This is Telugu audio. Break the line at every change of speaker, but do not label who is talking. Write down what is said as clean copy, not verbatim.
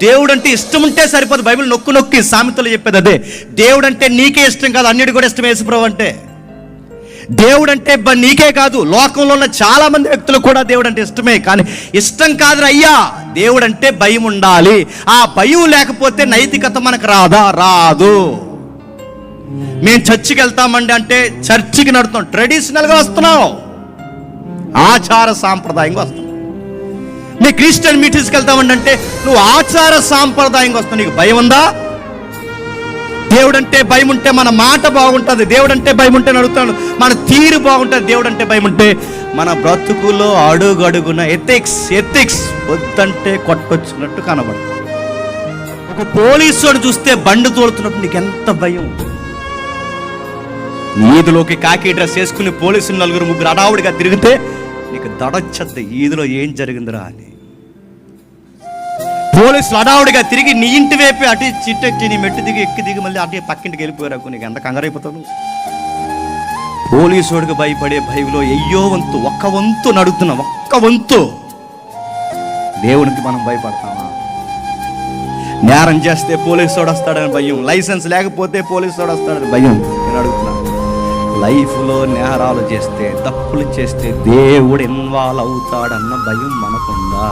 దేవుడు అంటే ఇష్టం ఉంటే సరిపోదు. బైబిల్ నొక్కి నొక్కి సామెతలు చెప్పేది అదే. దేవుడు అంటే నీకే ఇష్టం కాదు, అన్నిటి కూడా ఇష్టం. యేసుప్రభు అంటే దేవుడు అంటే నీకే కాదు, లోకంలో ఉన్న చాలా మంది వ్యక్తులు కూడా దేవుడు అంటే ఇష్టమే. కానీ ఇష్టం కాదు అయ్యా, దేవుడు అంటే భయం ఉండాలి. ఆ భయం లేకపోతే నైతికత మనకు రాదు. మేము చర్చికి వెళ్తామండి అంటే చర్చికి నడుతున్నాం, ట్రెడిషనల్గా వస్తున్నాం, ఆచార సాంప్రదాయంగా వస్తున్నాం. నీ క్రిస్టియన్ మీటింగ్స్కి వెళ్తామండి అంటే నువ్వు ఆచార సాంప్రదాయంగా వస్తావు. నీకు భయం ఉందా? దేవుడు అంటే భయం ఉంటే మన మాట బాగుంటుంది. దేవుడు అంటే భయం ఉంటే అడుగుతాను, మన తీరు బాగుంటుంది. దేవుడు అంటే భయం ఉంటే మన బ్రతుకులో అడుగడుగున ఎథిక్స్ వద్దంటే కొట్టొచ్చినట్టు కనబడుతుంది. ఒక పోలీసుడు చూస్తే బండి తోలుతున్నప్పుడు నీకు ఎంత భయం. ఈదులోకి కాకి డ్రెస్ వేసుకుని పోలీసులు 4-3 అడావుడిగా తిరిగితే నీకు దడొచ్చద్దు, ఈదులో ఏం జరిగిందిరా అని. పోలీసులు అడావుడిగా తిరిగి నీ ఇంటి వైపు అటు చిట్టెక్కి నీ మెట్టు దిగి ఎక్కి దిగి మళ్ళీ అటు పక్కింటికి వెళ్ళిపోయారు, నీకు ఎంత కంగారైపోతావు. పోలీసుడికి భయపడే భయంలో ఒక్క వంతు నడుగుతున్నాం, ఒక్క వంతు. దేవునికి మనం భయపడతామా? నేరం చేస్తే పోలీసుడు వస్తాడని భయం, లైసెన్స్ లేకపోతే పోలీసుడు వస్తాడని భయం. నేను అడుగుతున్నా, లైఫ్లో నేరాలు చేస్తే, తప్పులు చేస్తే దేవుడు ఇన్వాల్వ్ అవుతాడన్న భయం మనకుందా?